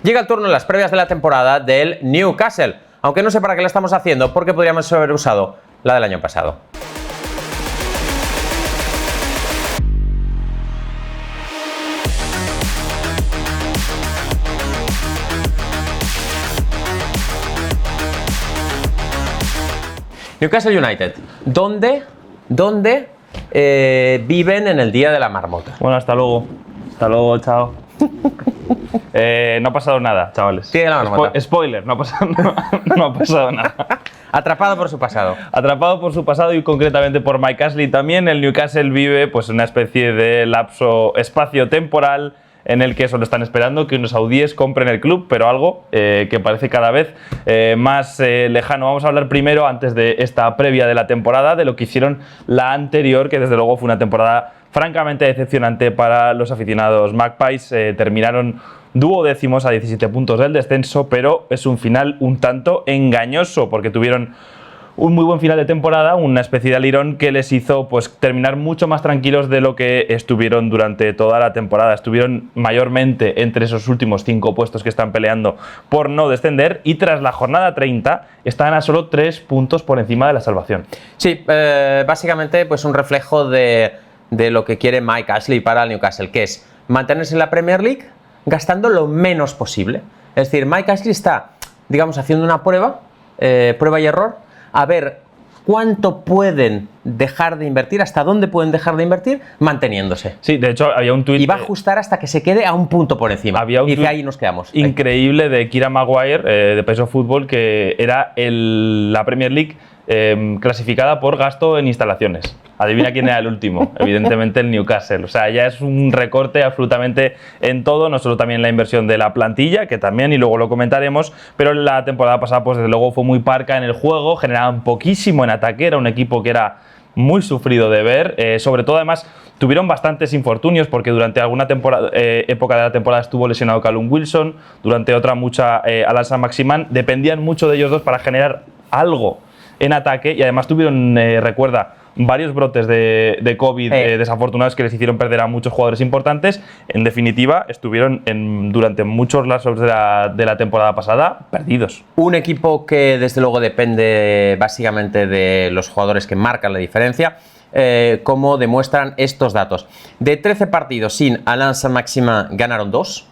Llega el turno en las previas de la temporada del Newcastle, aunque no sé para qué la estamos haciendo, porque podríamos haber usado la del año pasado. Newcastle United, ¿dónde viven en el día de la marmota? Bueno, hasta luego. Hasta luego, chao. No ha pasado nada, chavales. Día de la marmota. Spoiler, no ha pasado nada. Atrapado por su pasado. Atrapado por su pasado y concretamente por Mike Ashley también, el Newcastle vive pues una especie de lapso espacio-temporal en el que solo están esperando que unos saudíes compren el club, pero algo que parece cada vez más lejano. Vamos a hablar primero, antes de esta previa de la temporada, de lo que hicieron la anterior, que desde luego fue una temporada francamente decepcionante para los aficionados Magpies. Terminaron duodécimos a 17 puntos del descenso, pero es un final un tanto engañoso, porque tuvieron un muy buen final de temporada, una especie de alirón que les hizo pues terminar mucho más tranquilos de lo que estuvieron durante toda la temporada. Estuvieron mayormente entre esos últimos 5 puestos que están peleando por no descender, y tras la jornada 30 están a solo 3 puntos por encima de la salvación. Sí, básicamente pues un reflejo de lo que quiere Mike Ashley para el Newcastle, que es mantenerse en la Premier League gastando lo menos posible. Es decir, Mike Ashley está, digamos, haciendo una prueba y error, a ver cuánto pueden dejar de invertir, hasta dónde pueden dejar de invertir, manteniéndose. Sí, de hecho había un tuit. Y va a ajustar hasta que se quede a un punto por encima. Había un y dice, ahí nos quedamos. Increíble de Kieran Maguire, de Peso Fútbol, que era la Premier League clasificada por gasto en instalaciones. Adivina quién era el último, evidentemente el Newcastle. O sea, ya es un recorte absolutamente en todo, no solo también la inversión de la plantilla, que también, y luego lo comentaremos, pero la temporada pasada, pues desde luego fue muy parca en el juego, generaban poquísimo en ataque, era un equipo que era muy sufrido de ver, sobre todo además tuvieron bastantes infortunios, porque durante alguna época de la temporada estuvo lesionado Callum Wilson, durante otra mucha Alan Saint-Maximin, dependían mucho de ellos dos para generar algo en ataque, y además tuvieron, recuerda, varios brotes de COVID desafortunados que les hicieron perder a muchos jugadores importantes. En definitiva, estuvieron durante muchos lapsos de la temporada pasada perdidos. Un equipo que desde luego depende básicamente de los jugadores que marcan la diferencia, como demuestran estos datos. De 13 partidos sin Alan Saint-Maximin ganaron 2.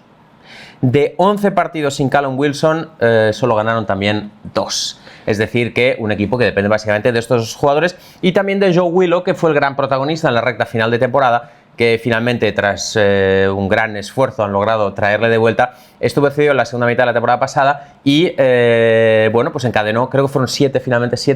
De 11 partidos sin Callum Wilson, solo ganaron también 2. Es decir, que un equipo que depende básicamente de estos jugadores, y también de Joe Willock, que fue el gran protagonista en la recta final de temporada, que finalmente, tras un gran esfuerzo, han logrado traerle de vuelta. Estuvo cedido en la segunda mitad de la temporada pasada y, bueno, pues encadenó, creo que fueron 7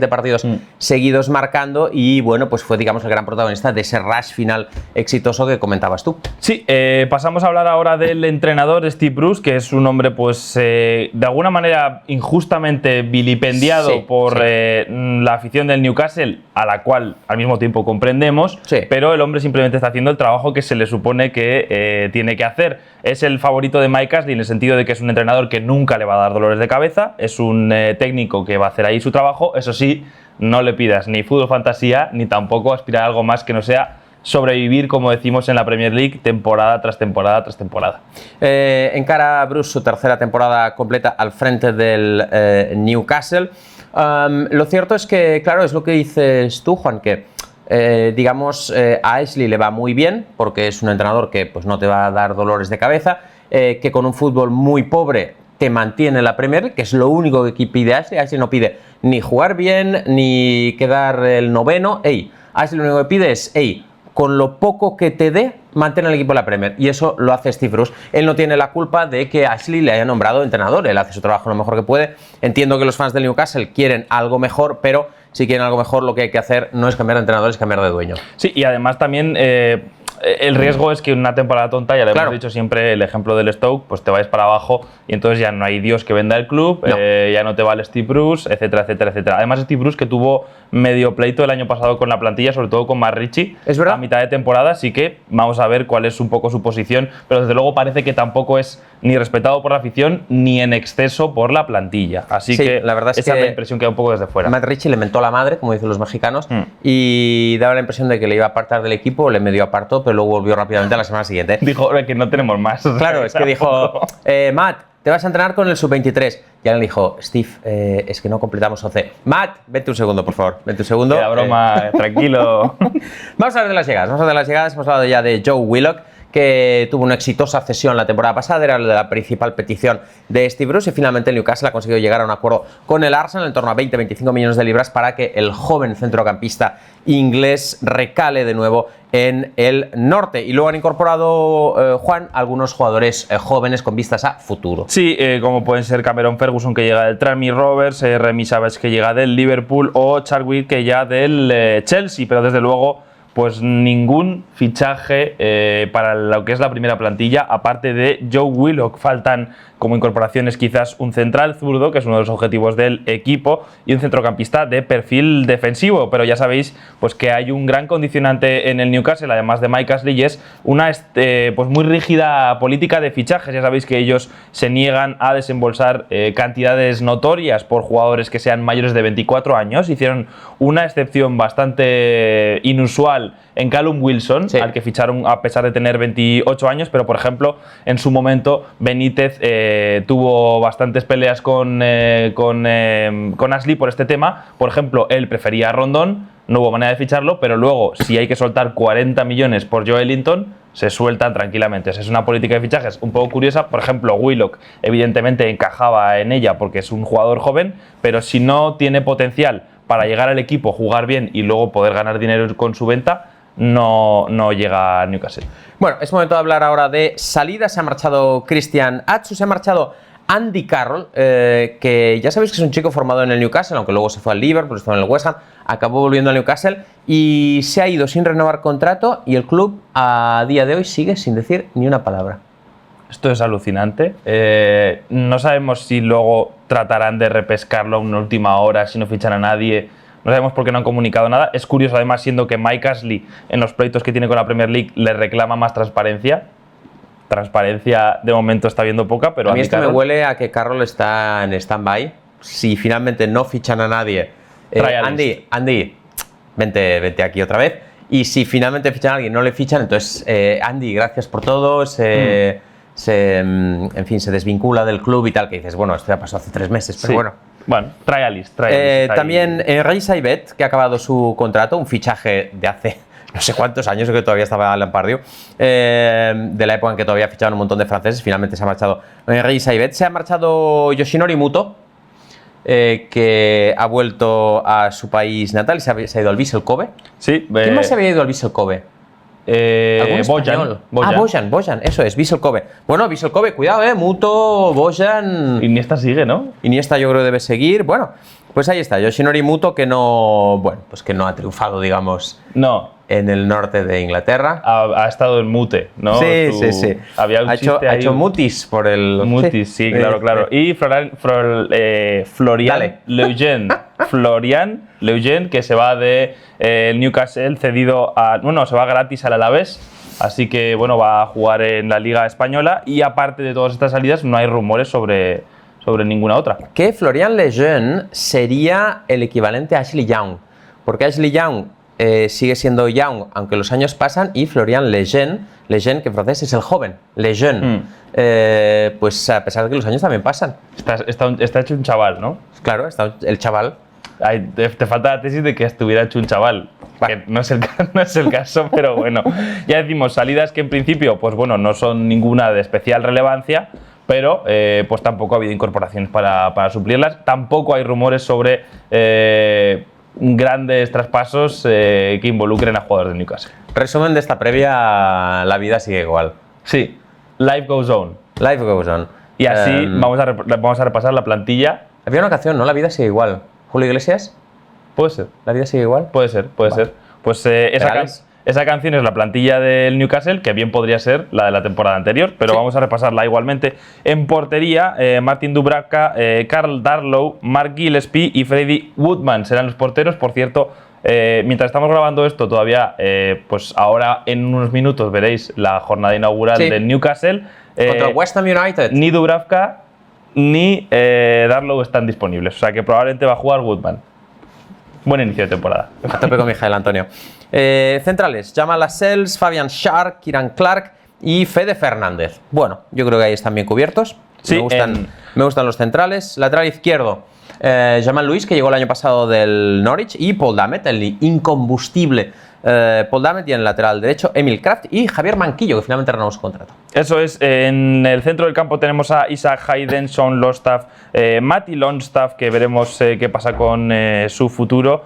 partidos seguidos marcando, y, bueno, pues fue, digamos, el gran protagonista de ese rush final exitoso que comentabas tú. Sí, pasamos a hablar ahora del entrenador Steve Bruce, que es un hombre, pues, de alguna manera injustamente vilipendiado por la afición del Newcastle, a la cual al mismo tiempo comprendemos, pero el hombre simplemente está haciendo el trabajo que se le supone que tiene que hacer. Es el favorito de Mike Ashley en el sentido de que es un entrenador que nunca le va a dar dolores de cabeza, es un técnico que va a hacer ahí su trabajo. Eso sí, no le pidas ni fútbol fantasía, ni tampoco aspirar a algo más que no sea sobrevivir, como decimos en la Premier League, temporada tras temporada tras temporada. Encara Bruce su tercera temporada completa al frente del Newcastle. Lo cierto es que, claro, es lo que dices tú, Juan, que digamos, a Ashley le va muy bien, porque es un entrenador que pues, no te va a dar dolores de cabeza, que con un fútbol muy pobre te mantiene en la Premier League, que es lo único que pide Ashley. Ashley no pide ni jugar bien, ni quedar el noveno. Ashley lo único que pide es, con lo poco que te dé, mantén al equipo en la Premier, y eso lo hace Steve Bruce. Él no tiene la culpa de que Ashley le haya nombrado entrenador, él hace su trabajo lo mejor que puede. Entiendo que los fans del Newcastle quieren algo mejor, pero si quieren algo mejor, lo que hay que hacer no es cambiar de entrenador, es cambiar de dueño. Sí, y además también el riesgo es que una temporada tonta, ya le hemos dicho siempre el ejemplo del Stoke, pues te vayas para abajo y entonces ya no hay Dios que venda el club, ya no te vale Steve Bruce, etcétera, etcétera, etcétera. Además, Steve Bruce, que tuvo medio pleito el año pasado con la plantilla, sobre todo con Matt Ritchie, a mitad de temporada, así que vamos a ver cuál es un poco su posición, pero desde luego parece que tampoco es ni respetado por la afición ni en exceso por la plantilla. Así que la verdad es esa que es la impresión que da un poco desde fuera. Matt Ritchie le mentó la madre, como dicen los mexicanos, y daba la impresión de que le iba a apartar del equipo, le medio apartó, pero luego volvió rápidamente a la semana siguiente. Dijo que no tenemos más. Claro, es que dijo, Matt, te vas a entrenar con el sub-23. Y alguien le dijo, Steve, es que no completamos 11. Matt, vente un segundo, por favor. Vente un segundo. La broma, tranquilo. Vamos a hablar de las llegadas. Vamos a hablar de las llegadas. Hemos hablado ya de Joe Willock, que tuvo una exitosa cesión la temporada pasada, era la principal petición de Steve Bruce, y finalmente el Newcastle ha conseguido llegar a un acuerdo con el Arsenal en torno a 20-25 millones de libras para que el joven centrocampista inglés recale de nuevo en el norte. Y luego han incorporado, Juan, algunos jugadores jóvenes con vistas a futuro. Sí, como pueden ser Cameron Ferguson, que llega del Tranmere Rovers, Remy Savage, que llega del Liverpool, o Chadwick, que ya del Chelsea, pero desde luego pues ningún fichaje para lo que es la primera plantilla, aparte de Joe Willock. Faltan como incorporaciones quizás un central zurdo, que es uno de los objetivos del equipo, y un centrocampista de perfil defensivo, pero ya sabéis pues que hay un gran condicionante en el Newcastle, además de Mike Ashley, y es una pues muy rígida política de fichajes. Ya sabéis que ellos se niegan a desembolsar cantidades notorias por jugadores que sean mayores de 24 años. Hicieron una excepción bastante inusual en Callum Wilson, sí, al que ficharon a pesar de tener 28 años, pero por ejemplo en su momento Benítez tuvo bastantes peleas con Ashley por este tema. Por ejemplo, él prefería a Rondón, no hubo manera de ficharlo, pero luego si hay que soltar 40 millones por Joelinton, se sueltan tranquilamente. O sea, es una política de fichajes un poco curiosa. Por ejemplo, Willock evidentemente encajaba en ella porque es un jugador joven, pero si no tiene potencial para llegar al equipo, jugar bien y luego poder ganar dinero con su venta, no llega a Newcastle. Bueno, es momento de hablar ahora de salida. Se ha marchado Christian Atsu, se ha marchado Andy Carroll, que ya sabéis que es un chico formado en el Newcastle, aunque luego se fue al Liverpool, estuvo en el West Ham, acabó volviendo al Newcastle y se ha ido sin renovar contrato, y el club a día de hoy sigue sin decir ni una palabra. Esto es alucinante. No sabemos si luego tratarán de repescarlo a una última hora, si no fichan a nadie. No sabemos por qué no han comunicado nada. Es curioso, además, siendo que Mike Ashley, en los pleitos que tiene con la Premier League, le reclama más transparencia. Transparencia, de momento, está viendo poca, pero a mí esto me huele a que Carroll está en stand-by. Si finalmente no fichan a nadie, Andy, vente aquí otra vez. Y si finalmente fichan a alguien y no le fichan, entonces, Andy, gracias por todo. En fin, se desvincula del club y tal, que dices, bueno, esto ya pasó hace 3 meses, pero sí, bueno. Bueno, trialist. También Reece Saibet, que ha acabado su contrato, un fichaje de hace no sé cuántos años, que todavía estaba Alan Pardew, de la época en que todavía fichaban un montón de franceses. Finalmente se ha marchado Reece Saibet. Se ha marchado Yoshinori Muto, que ha vuelto a su país natal y se ha ido al Vissel Kobe. Sí. ¿Quién más se había ido al Vissel Kobe? Bojan, eso es, Vissel Kobe. Bueno, Vissel Kobe, cuidado, Muto, Bojan. Iniesta sigue, ¿no? Iniesta yo creo que debe seguir. Bueno, pues ahí está, Yoshinori Muto, que no, bueno, pues que no ha triunfado, digamos, en el norte de Inglaterra. Ha estado en mute, ¿no? Sí. Había un ha hecho mutis por el... Mutis, sí, claro. Y Florian Lejeune, que se va de Newcastle cedido a... Bueno, se va gratis al Alavés, así que bueno, va a jugar en la Liga Española, y aparte de todas estas salidas no hay rumores sobre ninguna otra. Que Florian Lejeune sería el equivalente a Ashley Young, porque Ashley Young sigue siendo Young aunque los años pasan, y Florian Lejeune, que en francés es el joven, Lejeune, pues a pesar de que los años también pasan. Está hecho un chaval, ¿no? Claro, está el chaval. Te falta la tesis de que estuviera hecho un chaval. Que no es el caso, pero bueno. Ya decimos, salidas que en principio, pues bueno, no son ninguna de especial relevancia, pero pues tampoco ha habido incorporaciones para suplirlas. Tampoco hay rumores sobre grandes traspasos que involucren a jugadores de Newcastle. Resumen de esta previa, la vida sigue igual. Sí, life goes on. Life goes on. Y así vamos a repasar la plantilla. Había una canción, ¿no? La vida sigue igual. ¿Julio Iglesias? Puede ser. ¿La vida sigue igual? Puede ser. Pues esa canción es la plantilla del Newcastle, que bien podría ser la de la temporada anterior, pero sí, vamos a repasarla igualmente. En portería, Martin Dubravka, Carl Darlow, Mark Gillespie y Freddie Woodman serán los porteros. Por cierto, mientras estamos grabando esto, todavía, pues ahora en unos minutos veréis la jornada inaugural del Newcastle. Contra West Ham United. Ni Dubravka ni Darlow están disponibles, o sea que probablemente va a jugar Woodman. Buen inicio de temporada. A tope con Mijael Antonio. Centrales, Jamal Lascelles, Fabian Schär, Kieran Clark y Fede Fernández. Bueno, yo creo que ahí están bien cubiertos. Sí, me gustan los centrales. Lateral izquierdo, Jamal Lewis, que llegó el año pasado del Norwich, y Paul Dammett, el incombustible Paul Dammett, y en el lateral derecho Emil Kraft y Javier Manquillo, que finalmente renovó su contrato. Eso es, en el centro del campo tenemos a Isaac Hayden, Sean Longstaff, Matty Longstaff, que veremos qué pasa con su futuro,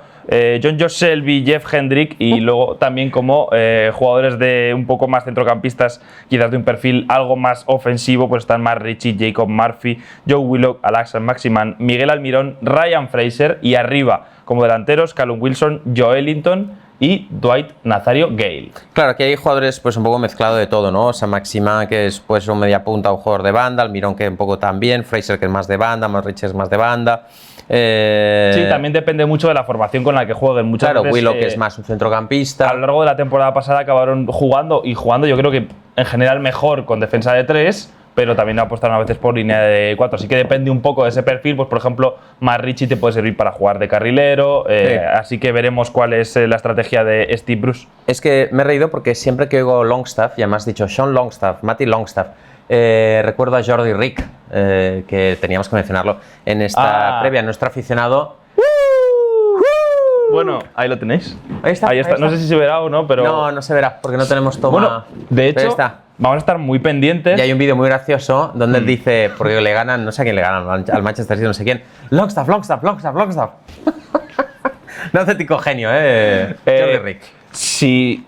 John Josh Shelby, Jeff Hendrick, y luego también como jugadores de un poco más centrocampistas, quizás de un perfil algo más ofensivo, pues están Matt Ritchie, Jacob Murphy, Joe Willock, Alex Maximan, Miguel Almirón, Ryan Fraser, y arriba como delanteros Callum Wilson, Joelinton y Dwight Nazario Gale. Claro, aquí hay jugadores pues un poco mezclado de todo, ¿no? O sea, Maxima, que es pues un media punta, un jugador de banda, Almirón, que un poco también, Fraser, que es más de banda, más Rich es más de banda. Sí, también depende mucho de la formación con la que jueguen. Muchas claro, veces, Willow, que es más un centrocampista. A lo largo de la temporada pasada acabaron jugando yo creo que en general mejor con defensa de 3, pero también apostaron a veces por línea de 4. Así que depende un poco de ese perfil. Pues, por ejemplo, Matt Ritchie te puede servir para jugar de carrilero. Sí. Así que veremos cuál es la estrategia de Steve Bruce. Es que me he reído porque siempre que oigo Longstaff, y además has dicho Sean Longstaff, Matty Longstaff, recuerdo a Jordi Rick, que teníamos que mencionarlo en esta previa, nuestro aficionado. Bueno, ahí lo tenéis. Ahí está. No sé si se verá o no, pero... No, no se verá porque no tenemos toma. Bueno, de hecho, está. vamos a estar muy pendientes. Y hay un vídeo muy gracioso donde él dice, porque le ganan, no sé a quién le ganan, al Manchester City, no sé quién, Longstaff. No auténtico genio, Jordi Rick. Si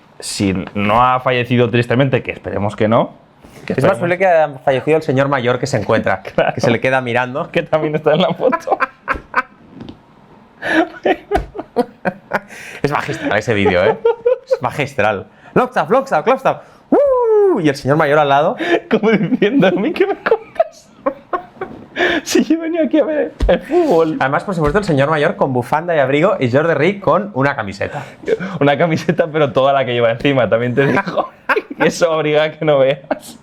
no ha fallecido tristemente, que esperemos que no. Es más probable que haya fallecido el señor mayor que se encuentra, Claro. que se le queda mirando. Que también está en la foto. Es magistral ese vídeo, Es magistral. Longstaff. Y el señor mayor al lado. Como diciendo, a mí que me contas. Si yo venía aquí a ver el fútbol. Además, por supuesto, el señor mayor con bufanda y abrigo y Jordi Rick con una camiseta. Una camiseta, pero toda la que lleva encima, también te digo. Y eso abriga que no veas.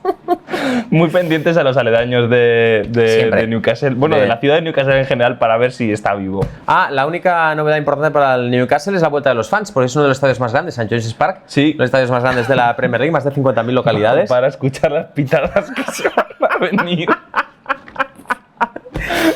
Muy pendientes a los aledaños de Newcastle. Bueno, de la ciudad de Newcastle en general, para ver si está vivo. La única novedad importante para el Newcastle es la vuelta de los fans, porque es uno de los estadios más grandes, St. James's Park. Sí. Los estadios más grandes de la Premier League, más de 50.000 localidades. Para escuchar las pitadas que se van a venir.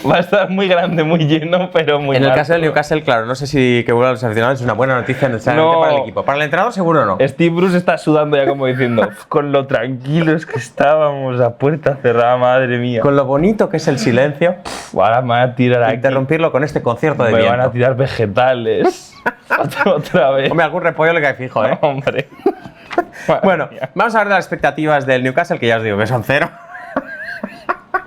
Va a estar muy grande, muy lleno, pero muy En el largo. caso del Newcastle, claro, no sé si que vuelvan los aficionados es una buena noticia necesariamente para el equipo. Para el entrenador seguro no. Steve Bruce está sudando ya como diciendo, con lo tranquilos que estábamos a puerta cerrada, madre mía. Con lo bonito que es el silencio, Ahora me van a tirar aquí. interrumpirlo con este concierto de Me viento. van a tirar vegetales. Otra vez. Hombre, algún repollo le cae fijo, Hombre. Bueno, Madre mía. vamos a ver de las expectativas del Newcastle, que ya os digo que son cero.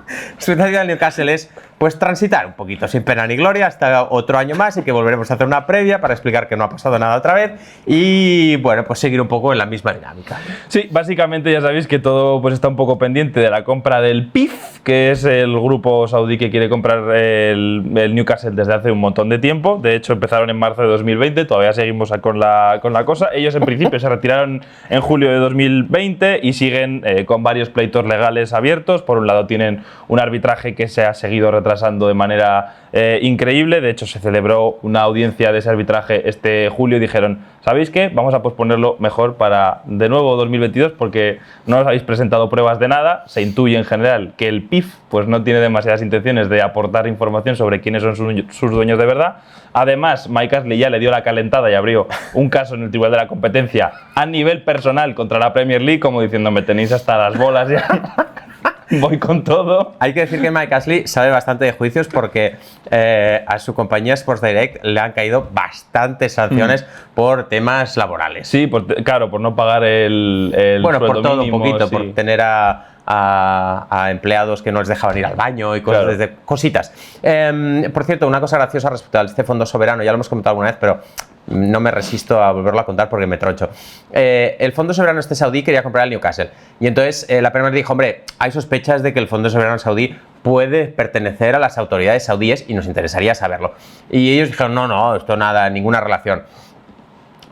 La expectativa del Newcastle es pues transitar un poquito sin pena ni gloria hasta otro año más y que volveremos a hacer una previa para explicar que no ha pasado nada otra vez y bueno, pues seguir un poco en la misma dinámica. Sí, básicamente ya sabéis que todo pues está un poco pendiente de la compra del PIF, que es el grupo saudí que quiere comprar el Newcastle desde hace un montón de tiempo. De hecho, empezaron en marzo de 2020, todavía seguimos con la cosa. Ellos en principio se retiraron en julio de 2020 y siguen con varios pleitos legales abiertos. Por un lado tienen un arbitraje que se ha seguido retrasando de manera increíble. De hecho, se celebró una audiencia de ese arbitraje este julio y dijeron, ¿sabéis qué? Vamos a posponerlo mejor para de nuevo 2022 porque no os habéis presentado pruebas de nada. Se intuye en general que el PIF pues no tiene demasiadas intenciones de aportar información sobre quiénes son sus dueños de verdad. Además, Mike Ashley ya le dio la calentada y abrió un caso en el Tribunal de la Competencia a nivel personal contra la Premier League, como diciendo, me tenéis hasta las bolas ya. Voy con todo. Hay que decir que Mike Ashley sabe bastante de juicios porque a su compañía Sports Direct le han caído bastantes sanciones por temas laborales. Sí, claro, por no pagar el bueno, por sueldo todo mínimo, un poquito, sí. por tener a empleados que no les dejaban ir al baño y cosas, Claro. cositas. Por cierto, una cosa graciosa respecto a este fondo soberano, ya lo hemos comentado alguna vez, pero no me resisto a volverlo a contar porque me troncho. El fondo soberano este saudí quería comprar al Newcastle y entonces la Premier dijo, hombre, hay sospechas de que el fondo soberano saudí puede pertenecer a las autoridades saudíes y nos interesaría saberlo. Y ellos dijeron, no, esto nada, ninguna relación.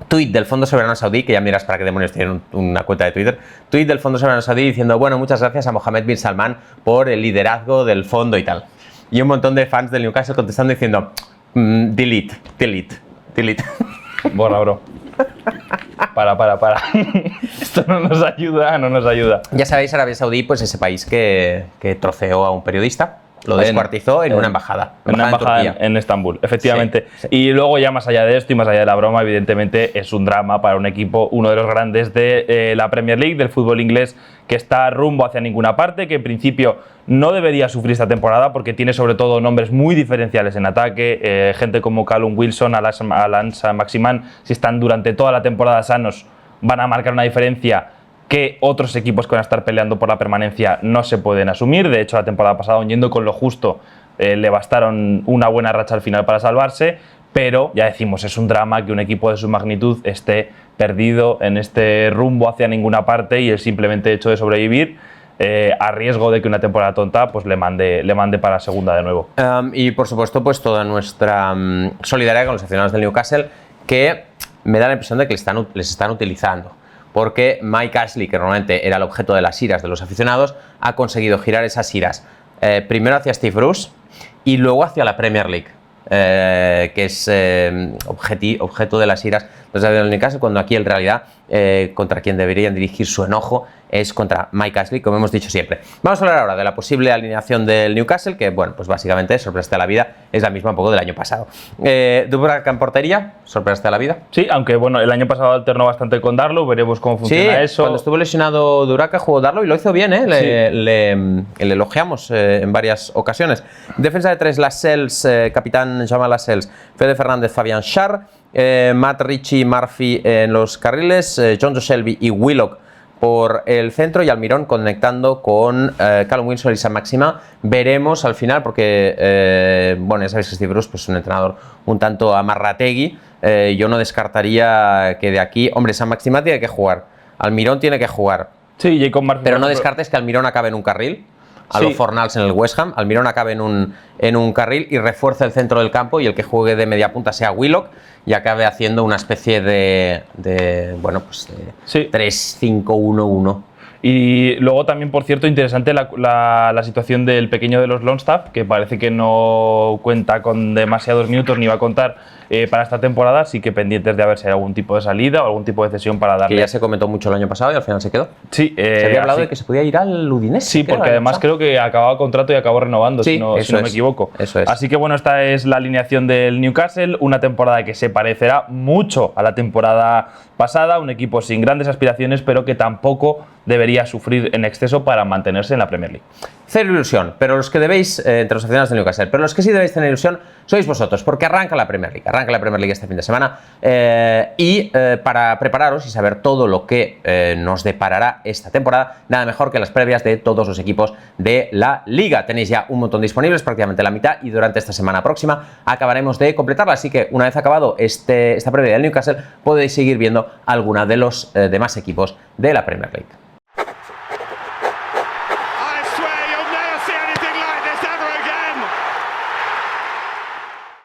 Tuit del Fondo Soberano Saudí, que ya miras para qué demonios tienen una cuenta de Twitter. Tuit del Fondo Soberano Saudí diciendo, bueno, muchas gracias a Mohammed bin Salman por el liderazgo del fondo y tal. Y un montón de fans del Newcastle contestando diciendo, delete. Borra, bro. Para. Esto no nos ayuda, no nos ayuda. Ya sabéis, Arabia Saudí, pues ese país que troceó a un periodista, lo descuartizó en una embajada. En una embajada en Estambul, efectivamente. Sí. Y luego, ya más allá de esto y más allá de la broma, evidentemente es un drama para un equipo, uno de los grandes de la Premier League, del fútbol inglés, que está rumbo hacia ninguna parte, que en principio no debería sufrir esta temporada porque tiene sobre todo nombres muy diferenciales en ataque, gente como Callum Wilson, Alan Maximan, si están durante toda la temporada sanos, van a marcar una diferencia que otros equipos que van a estar peleando por la permanencia no se pueden asumir. De hecho, la temporada pasada, yendo con lo justo, le bastaron una buena racha al final para salvarse, pero ya decimos, es un drama que un equipo de su magnitud esté perdido en este rumbo hacia ninguna parte y el simplemente hecho de sobrevivir, a riesgo de que una temporada tonta pues le mande para segunda de nuevo. Y por supuesto, pues toda nuestra solidaridad con los aficionados del Newcastle, que me da la impresión de que les están utilizando. Porque Mike Ashley, que normalmente era el objeto de las iras de los aficionados, ha conseguido girar esas iras primero hacia Steve Bruce y luego hacia la Premier League, que es objeto de las iras de los aficionados del Newcastle, cuando aquí en realidad contra quien deberían dirigir su enojo es contra Mike Ashley, como hemos dicho siempre. Vamos a hablar ahora de la posible alineación del Newcastle, que bueno, pues básicamente, sorpresa de la vida, es la misma un poco del año pasado. Dubravka en portería, sorpresa de la vida. Sí, aunque bueno, el año pasado alternó bastante con Darlow, veremos cómo funciona eso. Cuando estuvo lesionado Dubravka jugó Darlow y lo hizo bien, le elogiamos en varias ocasiones. Defensa de tres, Lascelles, capitán Jamal Lascelles, Fede Fernández, Fabián Schär, Matt Ritchie, Murphy en los carriles, John Joe Shelby y Willock por el centro y Almirón conectando con Callum Wilson y San Maxima. Veremos al final porque, bueno, ya sabéis que Steve Bruce pues, es un entrenador un tanto amarrategui. Yo no descartaría que de aquí... Hombre, San Maxima tiene que jugar, Almirón tiene que jugar. Sí, Jacob Murphy. Pero no descartes que Almirón acabe en un carril. A los Fornals en el West Ham, Almirón acabe en un carril y refuerce el centro del campo y el que juegue de media punta sea Willock y acabe haciendo una especie de bueno, pues de 3-5-1-1. Y luego también, por cierto, interesante la situación del pequeño de los Longstaff, que parece que no cuenta con demasiados minutos ni va a contar para esta temporada, así que pendientes de a ver si hay algún tipo de salida o algún tipo de cesión para darle. Que ya se comentó mucho el año pasado y al final se quedó. Sí. Se había hablado de que se podía ir al Udinese. Sí, porque además creo que acababa contrato y acabó renovando, si no me equivoco. Eso es. Así que bueno, esta es la alineación del Newcastle, una temporada que se parecerá mucho a la temporada pasada, un equipo sin grandes aspiraciones, pero que tampoco debería sufrir en exceso para mantenerse en la Premier League. Cero ilusión, pero los que debéis, entre los aficionados del Newcastle, pero los que sí debéis tener ilusión sois vosotros, porque arranca la Premier League este fin de semana y para prepararos y saber todo lo que nos deparará esta temporada, nada mejor que las previas de todos los equipos de la Liga. Tenéis ya un montón disponibles, prácticamente la mitad, y durante esta semana próxima acabaremos de completarla, así que una vez acabado esta previa del Newcastle, podéis seguir viendo alguna de los demás equipos de la Premier League.